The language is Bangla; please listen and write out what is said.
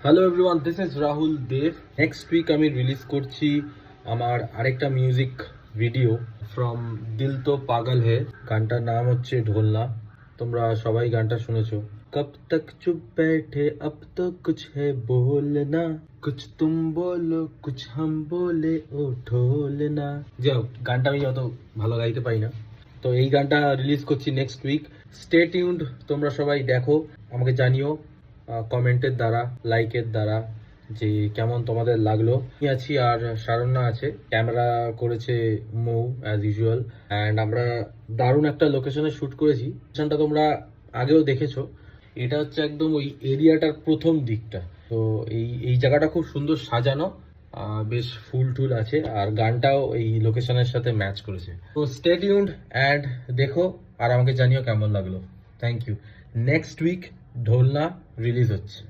Hello everyone, this is Rahul Dev. Next week আমি রিলিজ করছি আমার আরেকটা মিউজিক ভিডিও ফ্রম দিল তো পাগল হে। গানটার নাম হচ্ছে ঢোলনা। তোমরা সবাই গানটা শুনেছো। কব তক চুপ बैठे अब तो कुछ है बोलना, कुछ तुम बोलो कुछ हम बोले ও ঢোলনা। যাও, গানটা আমি অত ভালো গাইতে পারি না, তো এই গানটা রিলিজ করছি নেক্সট উইক। স্টে টিউনড, তোমরা সবাই দেখো, আমাকে জানিও কমেন্টের দ্বারা, লাইকের দ্বারা যে কেমন তোমাদের লাগলো। আমি আছি আর শারণ্যা আছে, ক্যামেরা করেছে মৌ অ্যাজ ইউজুয়াল। অ্যান্ড আমরা দারুণ একটা লোকেশনে শ্যুট করেছি। লোকেশনটা তোমরা আগেও দেখেছো। এটা হচ্ছে একদম ওই এরিয়াটার প্রথম দিকটা। তো এই এই জায়গাটা খুব সুন্দর সাজানো, বেশ ফুল টুল আছে, আর গানটাও এই লোকেশনের সাথে ম্যাচ করেছে। তো স্টে টিউনড অ্যান্ড দেখো, আর আমাকে জানিও কেমন লাগলো। Thank you. Next week Dholna release হচ্ছে।